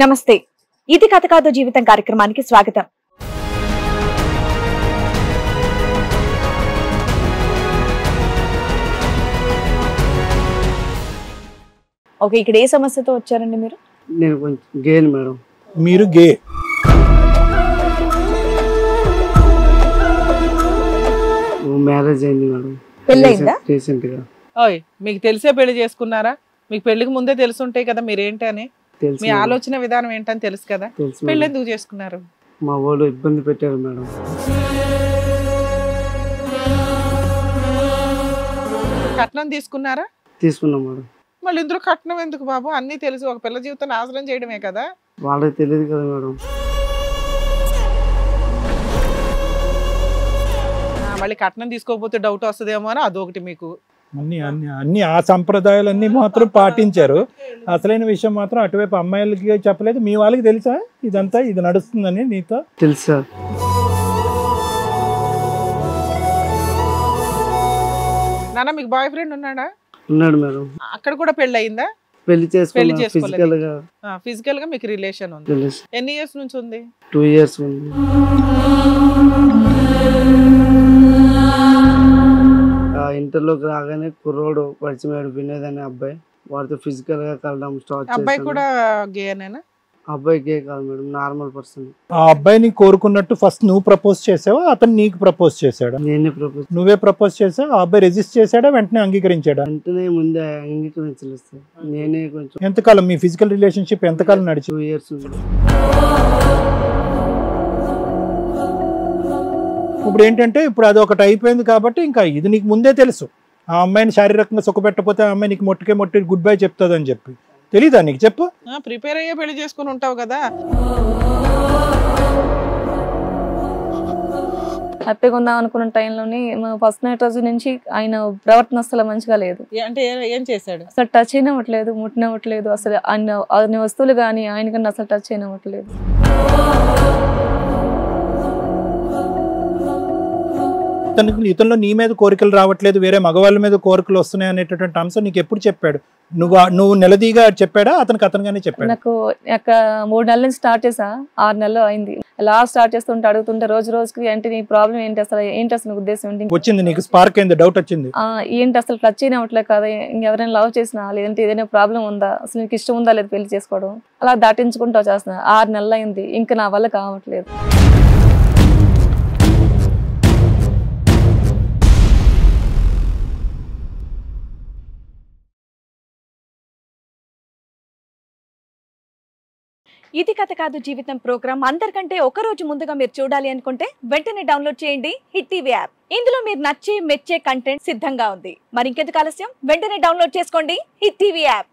నమస్తే. ఇది కథ కాదు జీవితం కార్యక్రమానికి స్వాగతం. ఓకే, ఇక్కడ ఏ సమస్యతో వచ్చారండి మీరు? నేను కొంచెం గేన్ మేడం. మీరు గే? మ్యారేజ్ అయింది మేడం. పెళ్ళయిందా? రీసెంట్ గా. ఓయ్, మీకు తెలిసే పెళ్లి చేసుకున్నారా? మీకు పెళ్లికి ముందే తెలుసుంటాయి కదా మీరేంటి అని. తెలుసు మీ మేడం. ఆలోచన విధానం ఏంటని తెలుసు కదా. తెలుసు పెళ్లి మేడం. ఎందుకు చేసుకున్నారు? మా వాళ్ళు ఇబ్బంది పెట్టారు మేడం. కట్నం తీసుకున్నారా? తీసుకున్నాం మేడం. మళ్ళీ ఇందులో కట్నం ఎందుకు బాబు? అన్నీ తెలుసు, ఒక పిల్ల జీవితం నాశనం చేయడమే కదా. వాళ్ళకి తెలియదు కదా మేడం. మళ్ళీ కట్నం తీసుకోకపోతే డౌట్ వస్తుందేమో అని అదొకటి మీకు. అన్ని అన్ని అన్ని ఆ సంప్రదాయాలన్నీ మాత్రం పాటించారు. అసలైన విషయం మాత్రం అటువైపు అమ్మాయిలకి చెప్పలేదు. మీ వాళ్ళకి తెలుసా ఇదంతా ఇది నడుస్తుందని? నీతో తెలుసు సార్. నాన్న, మీకు బాయ్ ఫ్రెండ్ ఉన్నాడా? ఉన్నాడు మేడం. అక్కడ కూడా పెళ్లి అయిందా? పెళ్లి పెళ్లి చేసుకున్నా. చేసుకోలేదు. ఫిజికల్ గా ఫిజికల్ గా మీకు రిలేషన్ ఉంది. తెలుసు. ఎన్ని ఇయర్స్ నుంచి ఉంది? 2 years ఉంది. ఇంటర్లోకి రాగానే కుర్రోడు పరిచయం వినోద్ అనే అబ్బాయి. వాడితో ఫిజికల్ గా కలడం స్టార్ట్ అబ్బాయి చేశాను. కూడా గేనేనా? అబ్బాయి గే కాదు మేడం, నార్మల్ పర్సన్. ఆ అబ్బాయిని కోరుకున్నట్టు ఫస్ట్ నువ్వు ప్రపోజ్ చేసావా, అతను నీకు ప్రపోజ్ చేశాడా? నేనే ప్రపోజ్. నువ్వే ప్రపోజ్ చేసావు. ఆ అబ్బాయి రెజిస్ట్ చేశాడా, వెంటనే అంగీకరించాడా? వెంటనే ముందే అంగీకరించలేదు సార్. నేనే కొంచెం. ఎంతకాలం మీ ఫిజికల్ రిలేషన్షిప్ ఎంతకాలం నడిచింది? 2 years ఉంది. ఇప్పుడు ఏంటంటే ఇప్పుడు అది ఒకటి అయిపోయింది కాబట్టి ఇంకా ఇది నీకు ముందే తెలుసు. ఆ అమ్మాయిని శారీరకంగా సుఖపెట్టకపోతే ఆ అమ్మాయి నీకు మొట్టి గుడ్ బై చెప్తుందని చెప్పి తెలీదా నీకు? చెప్పు. ప్రిపేర్ అయ్యే పెళ్లి చేసుకుని ఉంటావు కదా. హ్యాపీగా ఉందాం అనుకున్న టైంలోని ఫస్ట్ నైట్ రోజు నుంచి ఆయన ప్రవర్తన అసలు మంచిగా లేదు. అంటే ఏం చేశాడు? అసలు టచ్ అయినవ్వట్లేదు, ముట్టినవ్వట్లేదు. అసలు ఆయన వస్తువులు కానీ ఆయనకన్నా అసలు టచ్ అయినవ్వట్లేదు. ఇతనిలో నీ మీద కోరికలు రావట్లేదు, వేరే మగవాళ్ళ మీద కోరికలు వస్తున్నాయి అనేటటువంటి అంశం నీకు ఎప్పుడు చెప్పాడు? నువ్వు నిలదీగా చెప్పాడా, అతనిగానే చెప్పాడు? నాకు 3 నెలల నుంచి స్టార్ట్ చేసా, 6 నెలలు అయింది. లాస్ట్ స్టార్ట్ చేస్తుంటే అడుగుతుంటే రోజు రోజుకి ఏంటి నీ ప్రాబ్లం ఏంటి, అసలు ఉద్దేశం ఏంటి వచ్చింది నీకు? స్పార్క్ అయింది, డౌట్ వచ్చింది. ఏంటి అసలు టచ్ అయినట్లేదు కదా, ఇంకెవరైనా లవ్ చేసినా లేదంటే ఏదైనా ప్రాబ్లం ఉందా, అసలు నీకు ఇష్టం ఉందా లేదు పెళ్లి చేసుకోవడం, అలా దాటించుకుంటూ వచ్చేస్తున్నా. 6 నెలలు అయింది, ఇంకా నా వల్ల కావట్లేదు. ఇది కథ కాదు జీవితం ప్రోగ్రామ్ అందరికంటే ఒక రోజు ముందుగా మీరు చూడాలి అనుకుంటే వెంటనే డౌన్లోడ్ చేయండి హిట్ టీవీ యాప్. ఇందులో మీరు నచ్చే మెచ్చే కంటెంట్ సిద్ధంగా ఉంది. మరి ఇంకెందుకు ఆలస్యం, వెంటనే డౌన్లోడ్ చేసుకోండి హిట్ టీవీ యాప్.